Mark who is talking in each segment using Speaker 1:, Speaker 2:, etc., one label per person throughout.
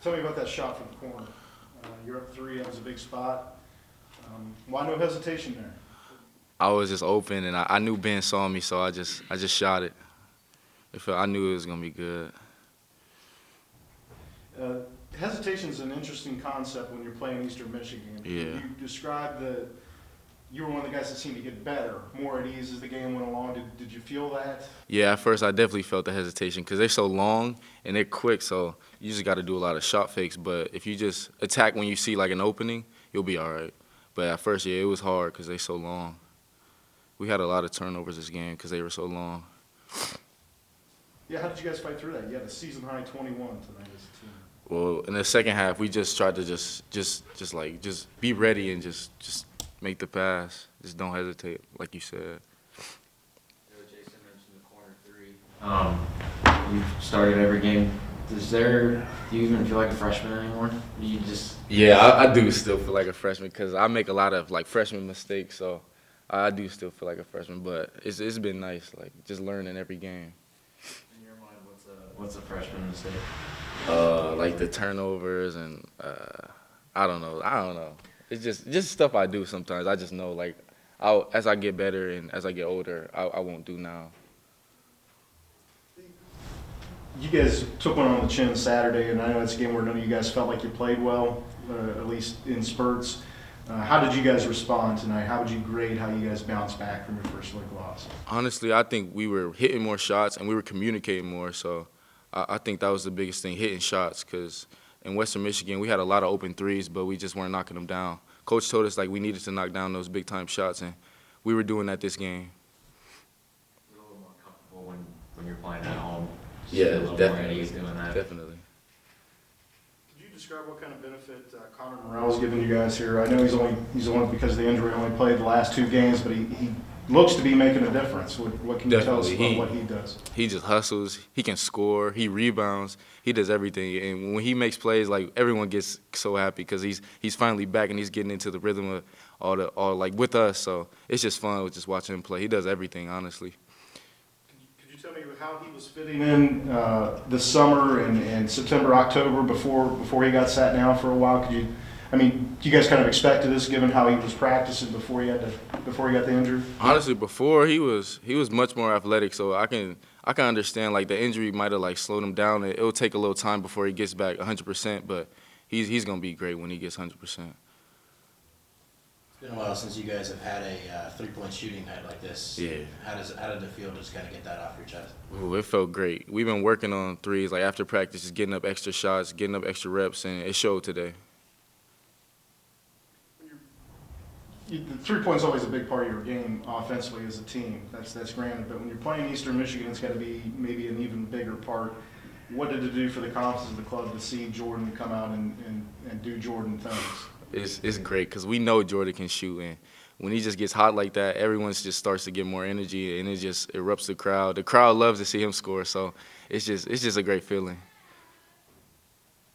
Speaker 1: Tell me about that shot from the corner. You're up 3, that was a big spot. Why no hesitation there?
Speaker 2: I was just open, and I knew Ben saw me, so I just shot it. I knew it was gonna be good.
Speaker 1: Hesitation is an interesting concept when you're playing Eastern Michigan.
Speaker 2: Yeah.
Speaker 1: You described you were one of the guys that seemed to get better, more at ease as the game went along. Did you feel that?
Speaker 2: Yeah, at first I definitely felt the hesitation because they're so long and they're quick, so you just got to do a lot of shot fakes. But if you just attack when you see like an opening, you'll be all right. But at first, yeah, it was hard because they're so long. We had a lot of turnovers this game because they were so long.
Speaker 1: Yeah, how did you guys fight through that? You had a season high 21 tonight as a team.
Speaker 2: Well, in the second half, we just tried to just be ready and just make the pass. Just don't hesitate, like you said.
Speaker 3: Jason mentioned the corner 3. You've started every game. Do you even feel like a freshman anymore? You just
Speaker 2: Yeah, I do still feel like a freshman because I make a lot of like freshman mistakes, so I do still feel like a freshman. But it's been nice, like just learning every game.
Speaker 3: in your mind, what's a freshman mistake?
Speaker 2: Like the turnovers and I don't know. It's just stuff I do sometimes. I just know like as I get better and as I get older, I won't do now.
Speaker 1: You guys took one on the chin Saturday, and I know it's a game where none of you guys felt like you played well, at least in spurts. How did you guys respond tonight? How would you grade how you guys bounced back from your first league loss?
Speaker 2: Honestly, I think we were hitting more shots and we were communicating more. So I think that was the biggest thing, hitting shots, because in Western Michigan we had a lot of open threes, but we just weren't knocking them down. Coach told us like we needed to knock down those big-time shots, and we were doing that this game.
Speaker 3: A little more comfortable when you're playing at home.
Speaker 2: Yeah,
Speaker 3: a little more
Speaker 2: definitely.
Speaker 3: at ease doing that.
Speaker 2: Definitely.
Speaker 1: Could you describe what kind of benefit Connor Morrell's given you guys here? I know he's only because of the injury only played the last 2 games, but he looks to be making a difference. What can you tell us about what he does?
Speaker 2: He just hustles. He can score. He rebounds. He does everything. And when he makes plays, like everyone gets so happy because he's finally back and he's getting into the rhythm of all like with us. So it's just fun with just watching him play. He does everything, honestly.
Speaker 1: Could you tell me how he was fitting in this summer and September, October before he got sat down for a while? Do you guys kind of expected this given how he was practicing before he got the injury?
Speaker 2: Honestly, before he was much more athletic, so I can understand like the injury might have like slowed him down. It'll take a little time before he gets back 100%, but he's gonna be great when he gets 100%.
Speaker 4: It's been a while since you guys have had a 3-point shooting night like this.
Speaker 2: Yeah.
Speaker 4: How did it feel to just kind of get that off your chest?
Speaker 2: Ooh, it felt great. We've been working on threes like after practice, just getting up extra shots, getting up extra reps, and it showed today.
Speaker 1: The 3-point's always a big part of your game offensively as a team. That's granted. But when you're playing Eastern Michigan, it's got to be maybe an even bigger part. What did it do for the confidence of the club to see Jordan come out and do Jordan things?
Speaker 2: It's great because we know Jordan can shoot, and when he just gets hot like that, everyone just starts to get more energy, and it just erupts the crowd. The crowd loves to see him score, so it's just a great feeling.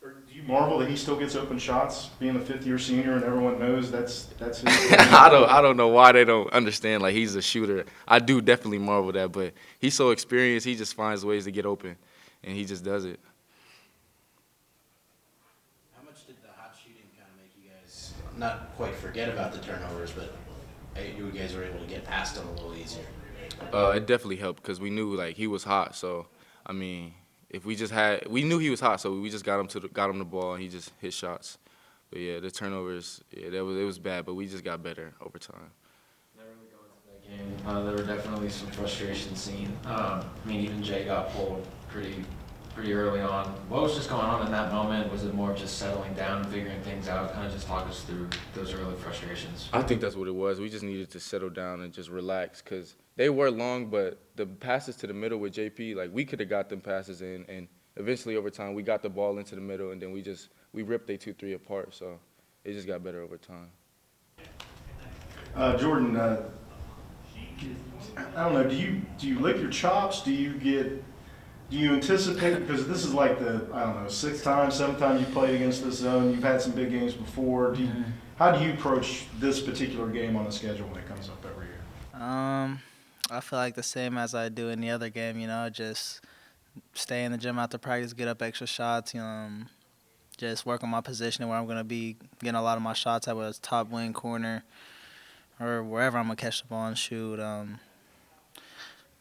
Speaker 1: Or do you marvel that he still gets open shots, being a 5th-year senior, and everyone knows that's his?
Speaker 2: I don't know why they don't understand like he's a shooter. I do definitely marvel that, but he's so experienced. He just finds ways to get open, and he just does it.
Speaker 4: How much did the hot shooting kind of make you guys not quite forget about the turnovers, but you guys were able to get past them a little easier?
Speaker 2: It definitely helped because we knew like he was hot. So I mean, if we knew he was hot, so we just got him the ball and he just hit shots. But yeah, the turnovers, yeah, it was bad, but we just got better over time.
Speaker 3: Never really going into that game. There were definitely some frustration seen. Even Jay got pulled pretty early on. What was just going on in that moment? Was it more just settling down and figuring things out? Kind of just talk us through those early frustrations.
Speaker 2: I think that's what it was. We just needed to settle down and just relax because they were long, but the passes to the middle with JP, like we could have got them passes in, and eventually over time we got the ball into the middle, and then we ripped they 2-3 apart. So it just got better over time.
Speaker 1: Jordan, I don't know. Do you lick your chops? Do you anticipate, because this is like the, I don't know, 6th time, 7th time you played against this zone. You've had some big games before. How do you approach this particular game on the schedule when it comes up every year?
Speaker 5: I feel like the same as I do any other game, just stay in the gym after practice, get up extra shots, just work on my position where I'm going to be getting a lot of my shots at, whether it's top wing, corner, or wherever I'm going to catch the ball and shoot. And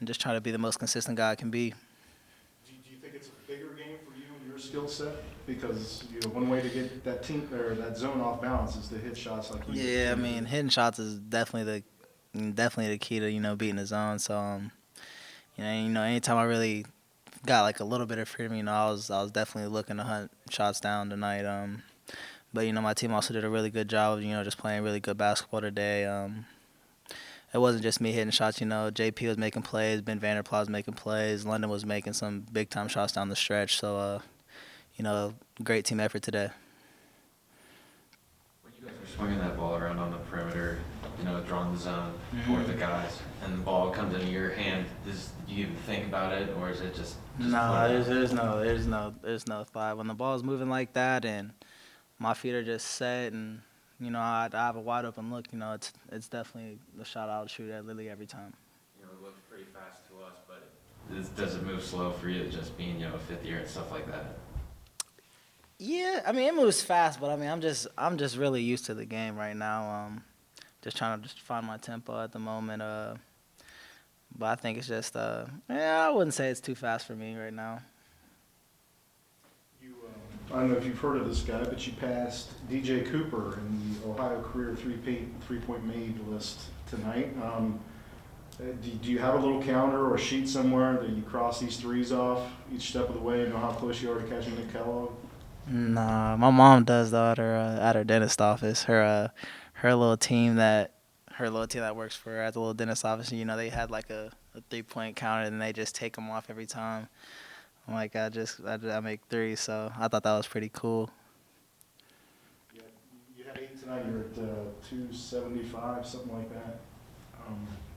Speaker 5: just try to be the most consistent guy I can be.
Speaker 1: Do you think it's a bigger game for you and your skill set? Because one way to get that team or that zone off balance is to hit shots like you.
Speaker 5: Yeah, I mean, hitting shots is definitely the key to beating the zone. So anytime I really got like a little bit of freedom, I was definitely looking to hunt shots down tonight. But my team also did a really good job of just playing really good basketball today. It wasn't just me hitting shots. JP was making plays, Ben Vanderplas was making plays, London was making some big time shots down the stretch. So great team effort today.
Speaker 3: When you guys are swinging that ball around on the perimeter, drawing the zone for the guys, and the ball comes into your hand, do you even think about it, or is it just
Speaker 5: No, there's no thought. When the ball's moving like that and my feet are just set and I have a wide open look, it's definitely the shot I'll shoot at literally every time.
Speaker 3: it looks pretty fast to us, but does it move slow for you, just being a fifth year and stuff like that?
Speaker 5: Yeah, I mean it moves fast, but I mean I'm just really used to the game right now. Just trying to find my tempo at the moment. But I think it's just I wouldn't say it's too fast for me right now.
Speaker 1: I don't know if you've heard of this guy, but you passed DJ Cooper in the Ohio career three-point made list tonight. Do you have a little counter or a sheet somewhere that you cross these threes off each step of the way and know how close you are to catching Nick Kellogg?
Speaker 5: Nah, my mom does though at her dentist office. Her little team that works for her at the little dentist office. They had like a 3-point counter and they just take them off every time. I'm like, I make 3, so I thought that was pretty cool.
Speaker 1: Yeah, you had 8 tonight. You're at 275, something like that.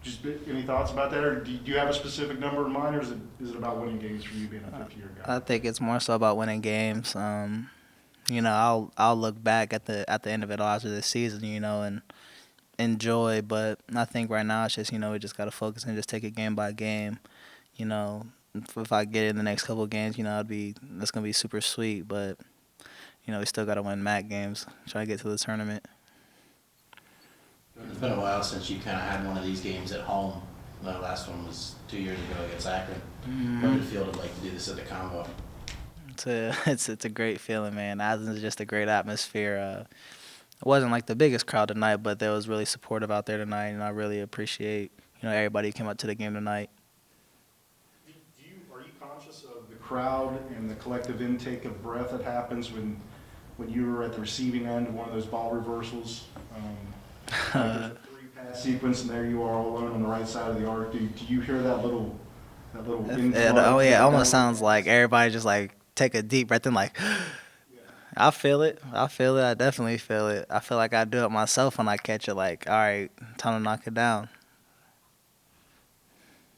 Speaker 1: Just any thoughts about that, or do you have a specific number in mind, or is it about winning games for you being a fifth-year guy?
Speaker 5: I think it's more so about winning games. I'll look back at the end of it all after this season, and enjoy. But I think right now it's just we just gotta focus and just take it game by game. If I get in the next couple of games, that's gonna be super sweet. But we still gotta win MAC games, try to get to the tournament.
Speaker 4: It's been a while since you kind of had one of these games at home. The last one was 2 years ago against Akron. What did it feel to do this at the Combo?
Speaker 5: It's a great feeling, man. Athens is just a great atmosphere. It wasn't like the biggest crowd tonight, but they was really supportive out there tonight, and I really appreciate everybody who came out to the game tonight.
Speaker 1: Are you conscious of the crowd and the collective intake of breath that happens when you were at the receiving end of one of those ball reversals? There's a 3-pass sequence, and there you are all alone on the right side of the arc. Do you hear that little
Speaker 5: It almost sounds like everybody just like take a deep breath and like. I feel it. I definitely feel it. I feel like I do it myself when I catch it. Like, all right, time to knock it down.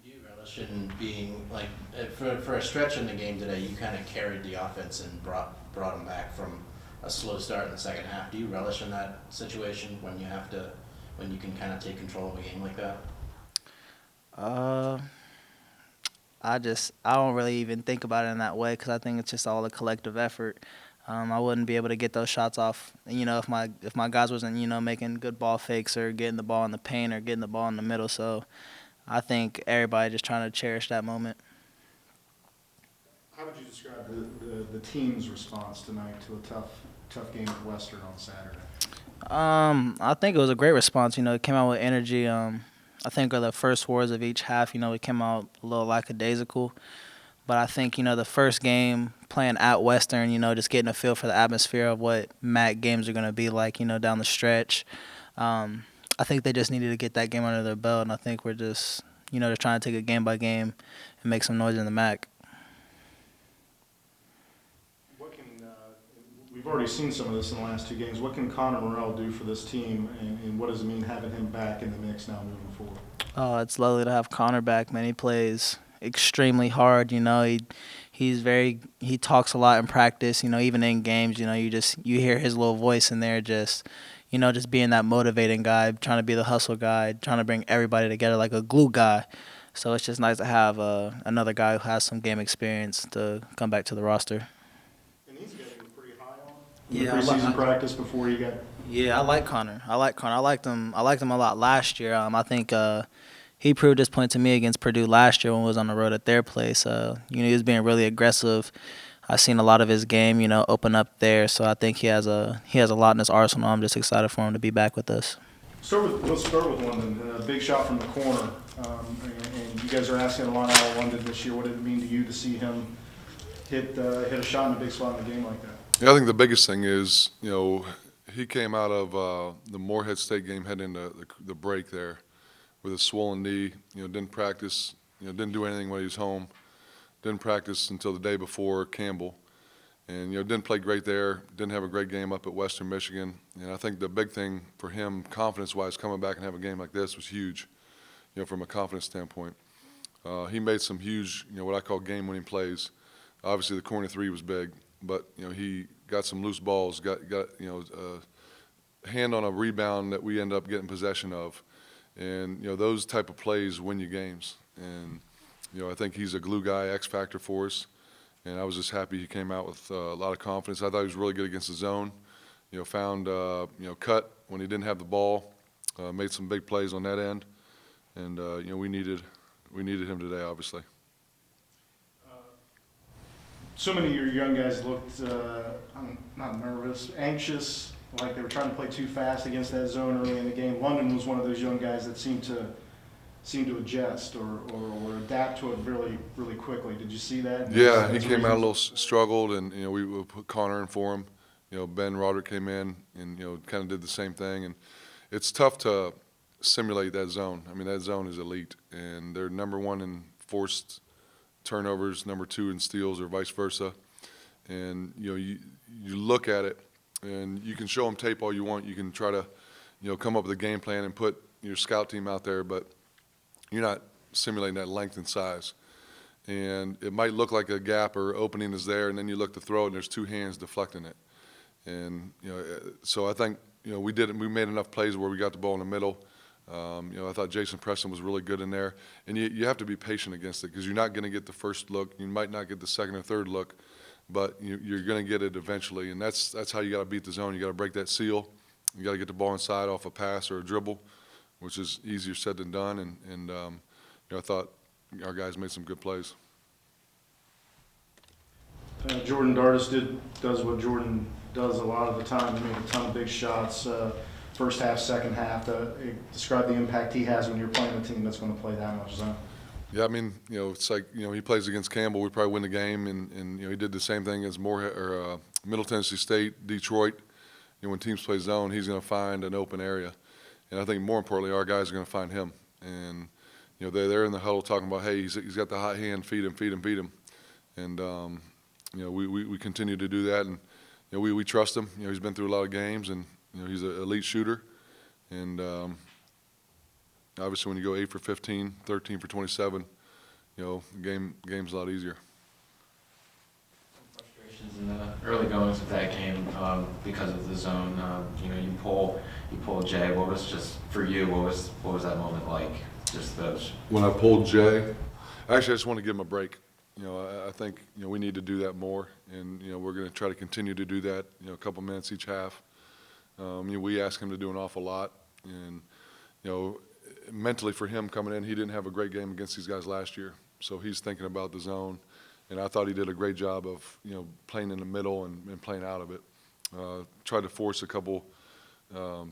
Speaker 4: Do you relish in being like for a stretch in the game today? You kind of carried the offense and brought them back from a slow start in the second half. Do you relish in that situation when you can kind of take control of a game like that?
Speaker 5: I don't really even think about it in that way because I think it's just all a collective effort. I wouldn't be able to get those shots off, if my guys wasn't, making good ball fakes or getting the ball in the paint or getting the ball in the middle. So I think everybody just trying to cherish that moment.
Speaker 1: How would you describe the team's response tonight to a tough game at Western on Saturday?
Speaker 5: I think it was a great response. It came out with energy. I think the first words of each half, it came out a little lackadaisical. But I think, the first game playing at Western, just getting a feel for the atmosphere of what MAC games are going to be like, down the stretch. I think they just needed to get that game under their belt, and I think we're just, they're trying to take it game by game and make some noise in the MAC.
Speaker 1: We've already seen some of this in the last 2 games. What can Connor Morrell do for this team, and what does it mean having him back in the mix now moving forward?
Speaker 5: Oh, it's lovely to have Connor back, man. He plays extremely hard. He talks a lot in practice. Even in games, you hear his little voice in there, just being that motivating guy, trying to be the hustle guy, trying to bring everybody together like a glue guy. So it's just nice to have another guy who has some game experience to come back to the roster.
Speaker 1: And he's getting pretty high on in the
Speaker 5: Yeah,
Speaker 1: preseason practice before you got?
Speaker 5: Yeah, I like Connor. I liked him. I liked him a lot last year. I think he proved his point to me against Purdue last year when we was on the road at their place. He was being really aggressive. I've seen a lot of his game, open up there. So I think he has a lot in his arsenal. I'm just excited for him to be back with us.
Speaker 1: Let's start with London. A big shot from the corner, and you guys are asking a lot out of London this year. What did it mean to you to see him hit a shot in a big spot in a game like that?
Speaker 6: Yeah, I think the biggest thing is, he came out of the Morehead State game heading into the break there with a swollen knee. Didn't practice. Didn't do anything when he was home. Didn't practice until the day before Campbell, and didn't play great there. Didn't have a great game up at Western Michigan. And I think the big thing for him, confidence-wise, coming back and have a game like this was huge. From a confidence standpoint, he made some huge, what I call game-winning plays. Obviously, the corner three was big, but he got some loose balls, got a hand on a rebound that we end up getting possession of, and those type of plays win you games. And I think he's a glue guy, X factor for us, and I was just happy he came out with a lot of confidence. I thought he was really good against the zone. Found cut when he didn't have the ball, made some big plays on that end, and we needed him today, obviously.
Speaker 1: So many of your young guys looked, not nervous, anxious, like they were trying to play too fast against that zone early in the game. London was one of those young guys that seemed to adjust or adapt to it really, really quickly. Did you see that?
Speaker 6: Yeah, he came out a little struggled, and we put Connor in for him. Ben Roderick came in and kind of did the same thing, and it's tough to simulate that zone. I mean, that zone is elite, and they're number one in forced turnovers, number two in steals, or vice versa. And you look at it, and you can show them tape all you want. You can try to come up with a game plan and put your scout team out there, but you're not simulating that length and size. And it might look like a gap or opening is there, and then you look to throw it, and there's two hands deflecting it. And so I think we made enough plays where we got the ball in the middle. I thought Jason Preston was really good in there, and you have to be patient against it because you're not going to get the first look. You might not get the second or third look, but you're going to get it eventually, and that's how you got to beat the zone. You got to break that seal. You got to get the ball inside off a pass or a dribble, which is easier said than done. And I thought our guys made some good plays.
Speaker 1: Jordan Dardis does what Jordan does a lot of the time. He made a ton of big shots. First half, second half. Describe the impact he has when you're playing a team that's going to play that much zone.
Speaker 6: Yeah, I mean, it's like he plays against Campbell, we probably win the game, and he did the same thing as Middle Tennessee State, Detroit. When teams play zone, he's going to find an open area, and I think more importantly, our guys are going to find him. And they're in the huddle talking about, hey, he's got the hot hand, feed him, feed him, feed him, and we continue to do that, and we trust him. He's been through a lot of games, and he's an elite shooter, and obviously when you go 8 for 15, 13 for 27, the game's a lot easier.
Speaker 3: Some frustrations in the early goings of that game because of the zone. You pull Jay. What was just for you? What was that moment like? Just those.
Speaker 6: When I pulled Jay, actually I just want to give him a break. I think we need to do that more, and we're going to try to continue to do that. A couple minutes each half. We ask him to do an awful lot, and mentally for him coming in, he didn't have a great game against these guys last year, so he's thinking about the zone, and I thought he did a great job of playing in the middle and playing out of it. Tried to force a couple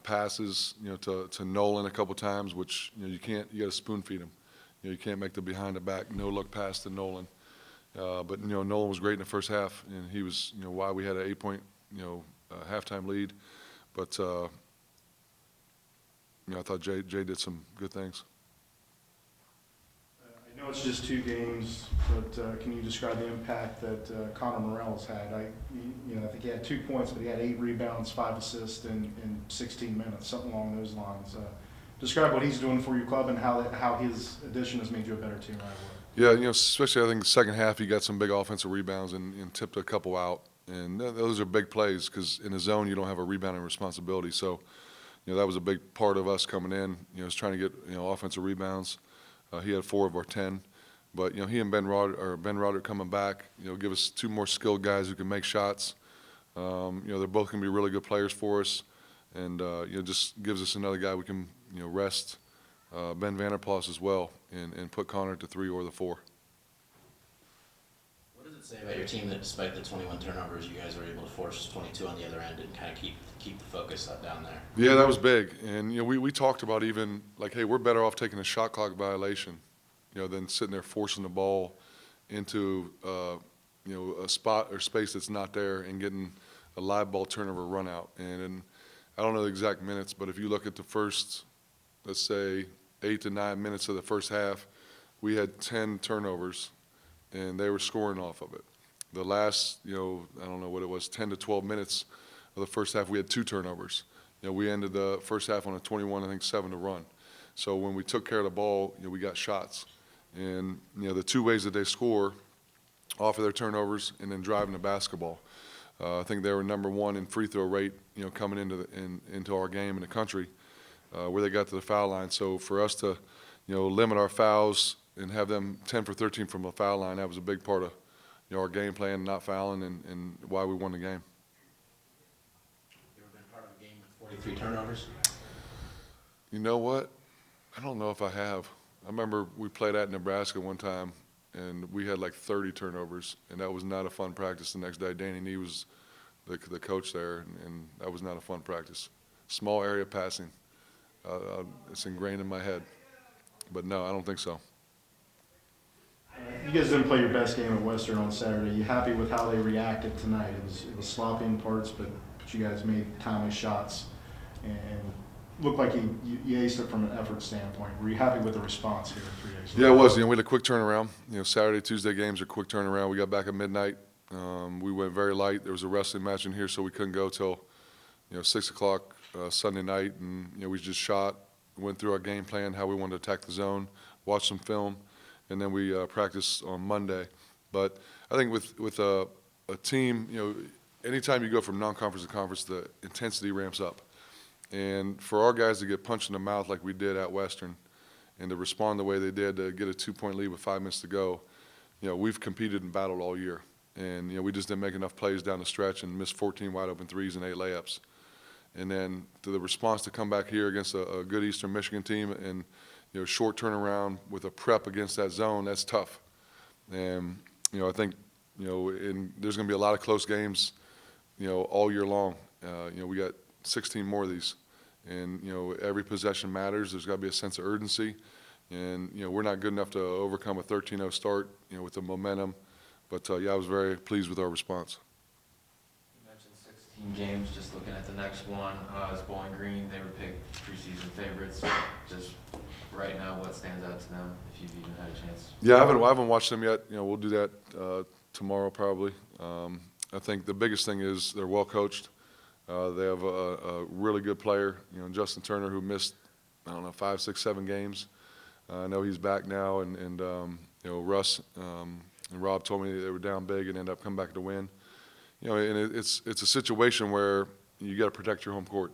Speaker 6: passes to Nolan a couple times, which you can't. You got to spoon feed him. You can't make the behind the back no look pass to Nolan. But Nolan was great in the first half, and he was why we had an 8-point halftime lead. But I thought Jay did some good things.
Speaker 1: I know it's just 2 games, but can you describe the impact that Connor Morell's had? I think he had 2 points, but he had 8 rebounds, 5 assists in 16 minutes, something along those lines. Describe what he's doing for your club and how his addition has made you a better team right away.
Speaker 6: Yeah, especially I think the second half he got some big offensive rebounds and tipped a couple out. And those are big plays because in the zone you don't have a rebounding responsibility. So, that was a big part of us coming in. Was trying to get offensive rebounds. He had 4 of our 10, but he and Ben Roderick coming back. Give us 2 more skilled guys who can make shots. They're both going to be really good players for us, and just gives us another guy we can rest Ben Vanderplas as well, and put Connor at the 3 or the 4.
Speaker 4: What does it say about your team that despite the 21 turnovers, you guys were able to force 22 on the other end and kind of keep the focus down there?
Speaker 6: Yeah, that was big, and we talked about even like, hey, we're better off taking a shot clock violation, than sitting there forcing the ball into a spot or space that's not there and getting a live ball turnover run out. And I don't know the exact minutes, but if you look at the first, let's say 8 to 9 minutes of the first half, we had 10 turnovers, and they were scoring off of it. The last, I don't know what it was, 10 to 12 minutes of the first half, we had 2 turnovers. We ended the first half on a 21, I think 7 to run. So when we took care of the ball, we got shots. And the 2 ways that they score off of their turnovers and then driving the basketball. I think they were number 1 in free throw rate, coming into our game in the country, where they got to the foul line. So for us to, limit our fouls and have them 10 for 13 from the foul line, that was a big part of, our game plan, not fouling, and why we won the game.
Speaker 4: You ever been part of a game with 43 turnovers?
Speaker 6: You know what? I don't know if I have. I remember we played at Nebraska one time, and we had like 30 turnovers, and that was not a fun practice the next day. Danny Nee was the coach there, and that was not a fun practice. Small area passing. It's ingrained in my head. But no, I don't think so.
Speaker 1: You guys didn't play your best game at Western on Saturday. You happy with how they reacted tonight? It was sloppy in parts, but you guys made timely shots and looked like you aced it from an effort standpoint. Were you happy with the response here 3 days later?
Speaker 6: Yeah, it was. We had a quick turnaround. Saturday, Tuesday games are quick turnaround. We got back at midnight. We went very light. There was a wrestling match in here, so we couldn't go till 6 o'clock Sunday night, and we just shot, went through our game plan, how we wanted to attack the zone, watched some film, and then we practiced on Monday. But I think with a team, anytime you go from non-conference to conference, the intensity ramps up. And for our guys to get punched in the mouth like we did at Western and to respond the way they did to get a 2-point lead with 5 minutes to go, we've competed and battled all year. And, we just didn't make enough plays down the stretch and missed 14 wide open threes and 8 layups. And then to the response to come back here against a good Eastern Michigan team and, short turnaround with a prep against that zone, that's tough. And, I think, there's going to be a lot of close games, all year long. We got 16 more of these, and every possession matters. There's got to be a sense of urgency, and we're not good enough to overcome a 13-0 start, with the momentum. But yeah, I was very pleased with our response.
Speaker 3: You mentioned 16 games. Just looking at the next one, is Bowling Green. They were picked preseason favorites. Just right now, what stands out to them, if you've even had a chance?
Speaker 6: Yeah, I haven't watched them yet. We'll do that tomorrow probably. I think the biggest thing is they're well coached. They have a really good player, Justin Turner, who missed, 5, 6, 7 games. I know he's back now, and Russ and Rob told me they were down big and ended up coming back to win. And it's a situation where you got to protect your home court,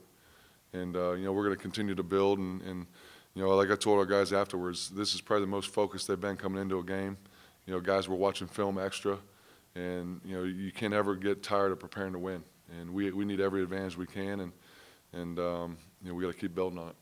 Speaker 6: and we're going to continue to build. And like I told our guys afterwards, this is probably the most focused they've been coming into a game. Guys were watching film extra, and you can't ever get tired of preparing to win. And we need every advantage we can, and we got to keep building on it.